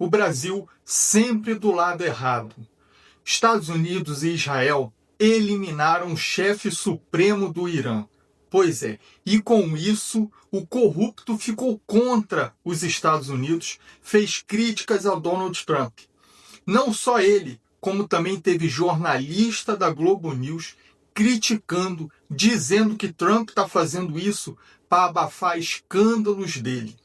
O Brasil sempre do lado errado. Estados Unidos e Israel eliminaram o chefe supremo do Irã. Pois é, e com isso, o corrupto ficou contra os Estados Unidos, fez críticas ao Donald Trump. Não só ele, como também teve jornalista da Globo News criticando, dizendo que Trump está fazendo isso para abafar escândalos dele.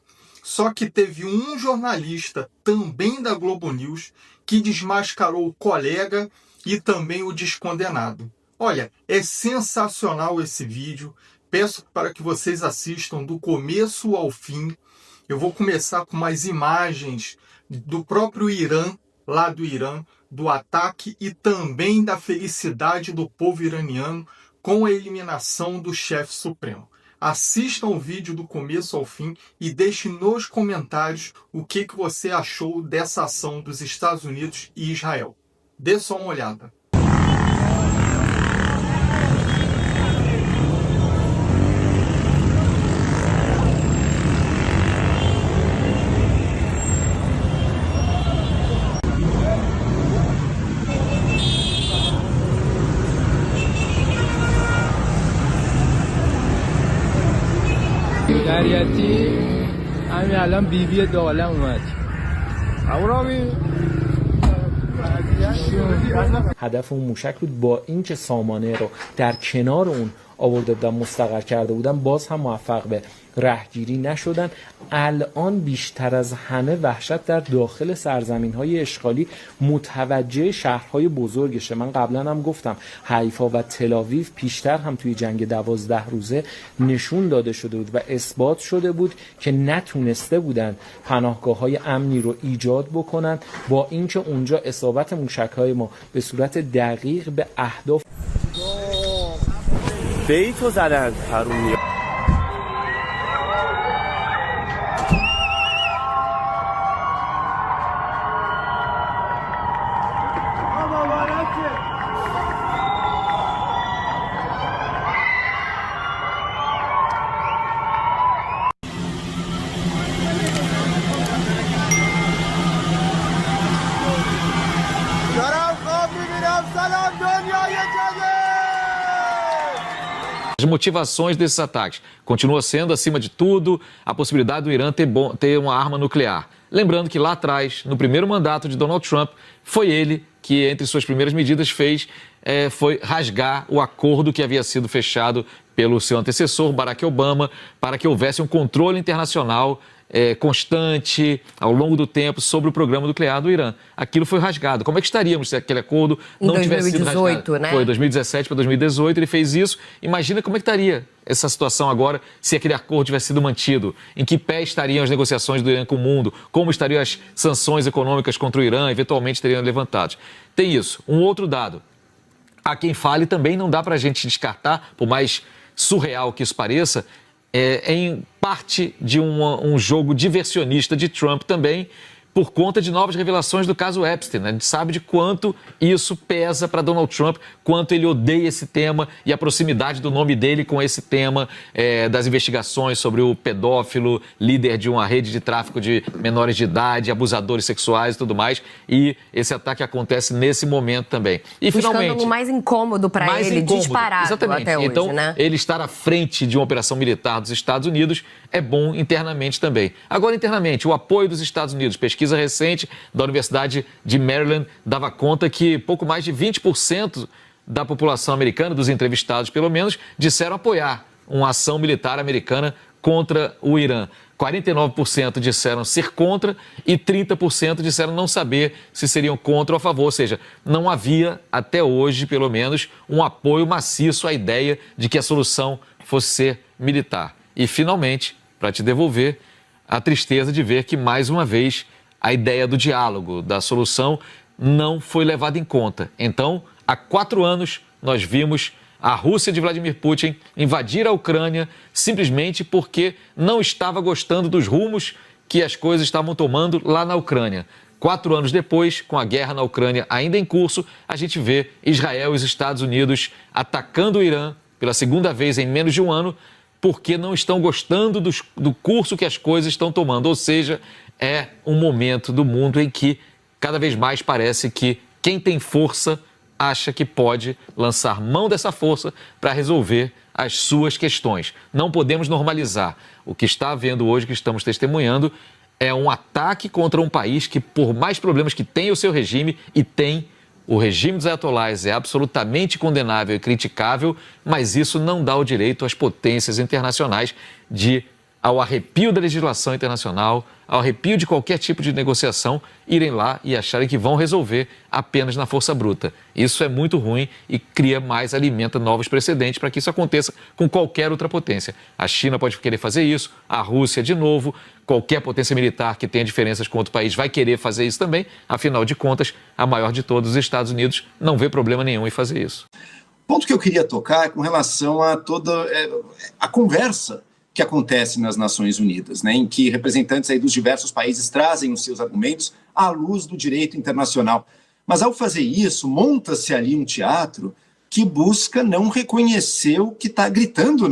Só que teve um jornalista, também da Globo News, que desmascarou o colega e também o descondenado. Olha, é sensacional esse vídeo. Peço para que vocês assistam do começo ao fim. Eu vou começar com umas imagens do próprio Irã, lá do Irã, do ataque e também da felicidade do povo iraniano com a eliminação do chefe supremo. Assistam o vídeo do começo ao fim e deixe nos comentários o que você achou dessa ação dos Estados Unidos e Israel. Dê só uma olhada. شریعتی همین الان بیبی دالم اومد. هدف اون موشک بود با اینکه سامانه رو در کنار اون آورده بودن مستقر کرده بودن باز هم موفق به رهگیری نشدن. الان بیشتر از همه وحشت در داخل سرزمین‌های اشغالی متوجه شهرهای بزرگشه. من قبلا هم گفتم حیفا و تل‌آویو پیشتر هم توی جنگ 12 روزه نشون داده شده بود و اثبات شده بود که نتونسته بودن پناهگاه‌های امنی رو ایجاد بکنن، با اینکه اونجا اصابت موشک‌های ما به صورت دقیق به اهداف بیتو زدن حرومی. As motivações desses ataques continua sendo, acima de tudo, a possibilidade do Irã ter uma arma nuclear. Lembrando que lá atrás, no primeiro mandato de Donald Trump, foi ele que, entre suas primeiras medidas, foi rasgar o acordo que havia sido fechado pelo seu antecessor, Barack Obama, para que houvesse um controle internacional constante, ao longo do tempo, sobre o programa nuclear do Irã. Aquilo foi rasgado. Como é que estaríamos se aquele acordo não tivesse sido rasgado? Né? Foi 2017 para 2018, ele fez isso. Imagina como é que estaria essa situação agora se aquele acordo tivesse sido mantido. Em que pé estariam as negociações do Irã com o mundo? Como estariam as sanções econômicas contra o Irã? Eventualmente teriam levantados. Tem isso. Um outro dado. Há quem fale, também não dá para a gente descartar, por mais surreal que isso pareça, em parte de um jogo diversionista de Trump também, por conta de novas revelações do caso Epstein, né? A gente sabe de quanto isso pesa para Donald Trump, quanto ele odeia esse tema e a proximidade do nome dele com esse tema das investigações sobre o pedófilo, líder de uma rede de tráfico de menores de idade, abusadores sexuais e tudo mais. E esse ataque acontece nesse momento também. E, o finalmente, escândalo mais incômodo para ele, disparado exatamente. Até hoje, então, né? Ele estar à frente de uma operação militar dos Estados Unidos é bom internamente também. Agora, internamente, o apoio dos Estados Unidos. Pesquisa recente da Universidade de Maryland dava conta que pouco mais de 20% da população americana, dos entrevistados pelo menos, disseram apoiar uma ação militar americana contra o Irã. 49% disseram ser contra e 30% disseram não saber se seriam contra ou a favor. Ou seja, não havia, até hoje, pelo menos, um apoio maciço à ideia de que a solução fosse ser militar. E, finalmente, para te devolver, a tristeza de ver que, mais uma vez, a ideia do diálogo, da solução, não foi levada em conta. Então, há 4 anos, nós vimos a Rússia de Vladimir Putin invadir a Ucrânia simplesmente porque não estava gostando dos rumos que as coisas estavam tomando lá na Ucrânia. 4 anos depois, com a guerra na Ucrânia ainda em curso, a gente vê Israel e os Estados Unidos atacando o Irã pela segunda vez em menos de um ano, porque não estão gostando do curso que as coisas estão tomando. Ou seja, é um momento do mundo em que cada vez mais parece que quem tem força acha que pode lançar mão dessa força para resolver as suas questões. Não podemos normalizar. O que está havendo hoje, que estamos testemunhando, é um ataque contra um país que, por mais problemas que tem o seu regime, e tem, o regime dos ayatollahs é absolutamente condenável e criticável, mas isso não dá o direito às potências internacionais de, ao arrepio da legislação internacional, ao arrepio de qualquer tipo de negociação, irem lá e acharem que vão resolver apenas na força bruta. Isso é muito ruim e alimenta novos precedentes para que isso aconteça com qualquer outra potência. A China pode querer fazer isso, a Rússia de novo, qualquer potência militar que tenha diferenças com outro país vai querer fazer isso também. Afinal de contas, a maior de todos, os Estados Unidos, não vê problema nenhum em fazer isso. O ponto que eu queria tocar é com relação a toda a conversa que acontece nas Nações Unidas, né, em que representantes aí dos diversos países trazem os seus argumentos à luz do direito internacional. Mas ao fazer isso, monta-se ali um teatro que busca não reconhecer o que está gritando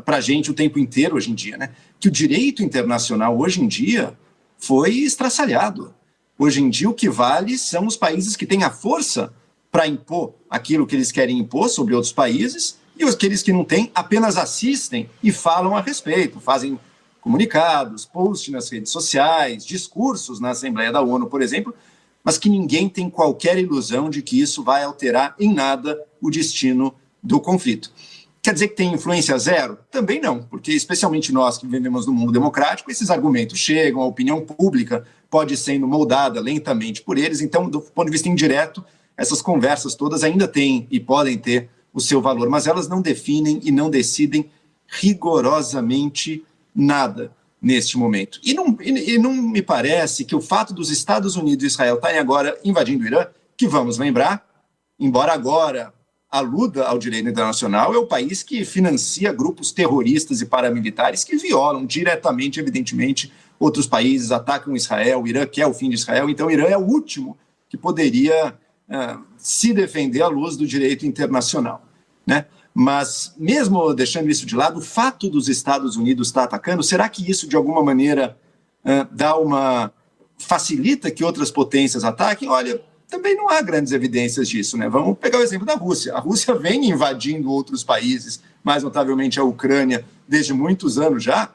para a gente o tempo inteiro hoje em dia, né? Que o direito internacional hoje em dia foi estraçalhado. Hoje em dia o que vale são os países que têm a força para impor aquilo que eles querem impor sobre outros países, e aqueles que não têm apenas assistem e falam a respeito, fazem comunicados, posts nas redes sociais, discursos na Assembleia da ONU, por exemplo, mas que ninguém tem qualquer ilusão de que isso vai alterar em nada o destino do conflito. Quer dizer que tem influência zero? Também não, porque especialmente nós que vivemos no mundo democrático, esses argumentos chegam, a opinião pública pode sendo moldada lentamente por eles, então, do ponto de vista indireto, essas conversas todas ainda têm e podem ter o seu valor, mas elas não definem e não decidem rigorosamente nada neste momento. E não me parece que o fato dos Estados Unidos e Israel estarem agora invadindo o Irã, que vamos lembrar, embora agora aluda ao direito internacional, é o país que financia grupos terroristas e paramilitares que violam diretamente, evidentemente, outros países, atacam Israel, o Irã quer o fim de Israel, então o Irã é o último que poderia se defender à luz do direito internacional, né? Mas, mesmo deixando isso de lado, o fato dos Estados Unidos estar atacando, será que isso, de alguma maneira, facilita que outras potências ataquem? Olha, também não há grandes evidências disso, né? Vamos pegar o exemplo da Rússia. A Rússia vem invadindo outros países, mais notavelmente a Ucrânia, desde muitos anos já,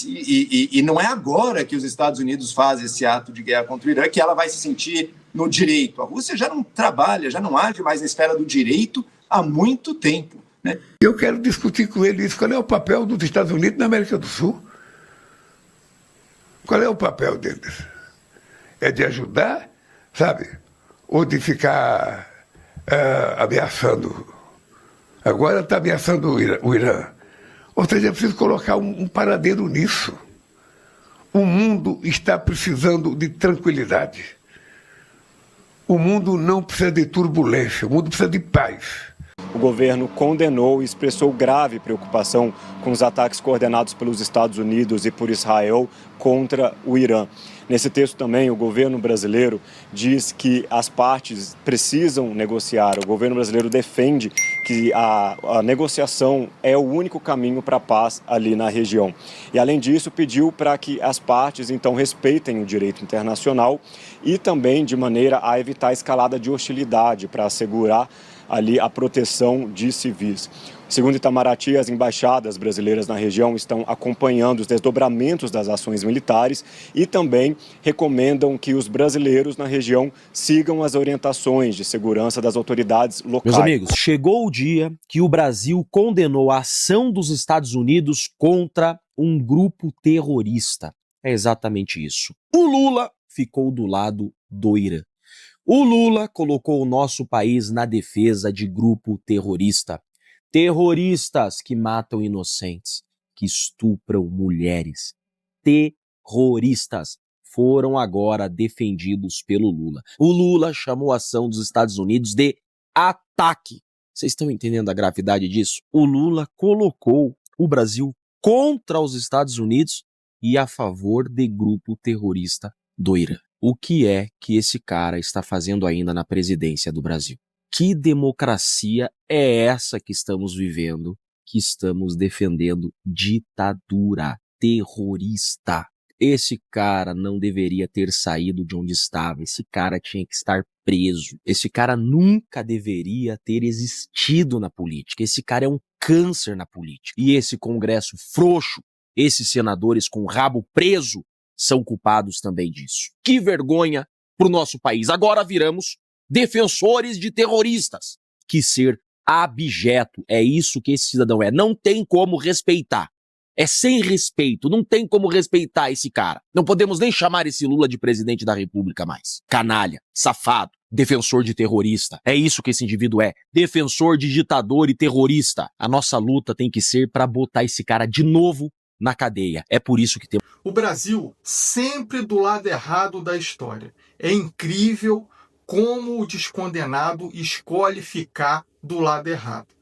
e não é agora que os Estados Unidos fazem esse ato de guerra contra o Irã que ela vai se sentir no direito. A Rússia já não trabalha, já não age mais na esfera do direito há muito tempo, né? Eu quero discutir com ele isso. Qual é o papel dos Estados Unidos na América do Sul? Qual é o papel deles? É de ajudar, sabe? Ou de ficar ameaçando? Agora está ameaçando o Irã. Ou seja, é preciso colocar um paradeiro nisso. O mundo está precisando de tranquilidade. O mundo não precisa de turbulência, o mundo precisa de paz. O governo condenou e expressou grave preocupação com os ataques coordenados pelos Estados Unidos e por Israel contra o Irã. Nesse texto também, o governo brasileiro diz que as partes precisam negociar. O governo brasileiro defende que a negociação é o único caminho para a paz ali na região. E, além disso, pediu para que as partes, então, respeitem o direito internacional e também de maneira a evitar a escalada de hostilidade para assegurar ali a proteção de civis. Segundo Itamaraty, as embaixadas brasileiras na região estão acompanhando os desdobramentos das ações militares e também recomendam que os brasileiros na região sigam as orientações de segurança das autoridades locais. Meus amigos, chegou o dia que o Brasil condenou a ação dos Estados Unidos contra um grupo terrorista. É exatamente isso. O Lula ficou do lado do Irã. O Lula colocou o nosso país na defesa de grupo terrorista. Terroristas que matam inocentes, que estupram mulheres. Terroristas foram agora defendidos pelo Lula. O Lula chamou a ação dos Estados Unidos de ataque. Vocês estão entendendo a gravidade disso? O Lula colocou o Brasil contra os Estados Unidos e a favor de grupo terrorista do Irã. O que é que esse cara está fazendo ainda na presidência do Brasil? Que democracia é essa que estamos vivendo que estamos defendendo ditadura terrorista. Esse cara não deveria ter saído de onde estava. Esse cara tinha que estar preso. Esse cara nunca deveria ter existido na política. Esse cara é um câncer na política. E esse Congresso frouxo, esses senadores com o rabo preso, são culpados também disso. Que vergonha pro nosso país. Agora viramos defensores de terroristas. Que ser abjeto. É isso que esse cidadão é. Não tem como respeitar. É sem respeito, não tem como respeitar esse cara. Não podemos nem chamar esse Lula de presidente da República mais. Canalha, safado, defensor de terrorista. É isso que esse indivíduo é. Defensor de ditador e terrorista. A nossa luta tem que ser para botar esse cara de novo na cadeia. É por isso que temos... O Brasil sempre do lado errado da história. É incrível como o descondenado escolhe ficar do lado errado.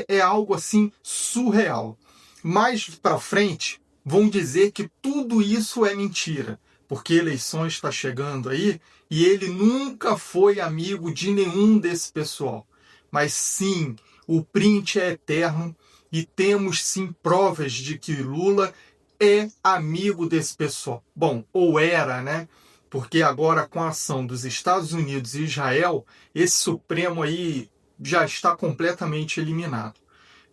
É algo assim surreal. Mais para frente, vão dizer que tudo isso é mentira, porque eleições está chegando aí e ele nunca foi amigo de nenhum desse pessoal. Mas sim, o print é eterno e temos sim provas de que Lula é amigo desse pessoal. Bom, ou era, né? Porque agora com a ação dos Estados Unidos e Israel, esse Supremo aí já está completamente eliminado.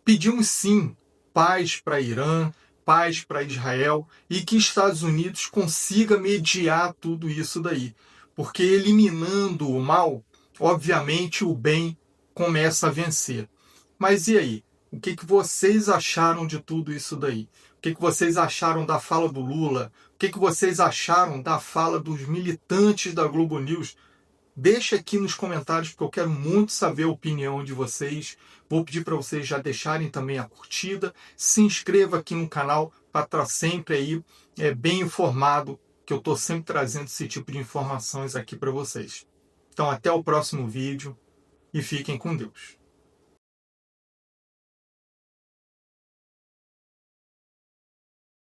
Pedimos sim paz para Irã, paz para Israel e que Estados Unidos consiga mediar tudo isso daí. Porque eliminando o mal, obviamente o bem começa a vencer. Mas e aí? O que vocês acharam de tudo isso daí? O que vocês acharam da fala do Lula? O que vocês acharam da fala dos militantes da Globo News? Deixa aqui nos comentários, porque eu quero muito saber a opinião de vocês. Vou pedir para vocês já deixarem também a curtida. Se inscreva aqui no canal para estar sempre aí bem informado, que eu estou sempre trazendo esse tipo de informações aqui para vocês. Então até o próximo vídeo e fiquem com Deus.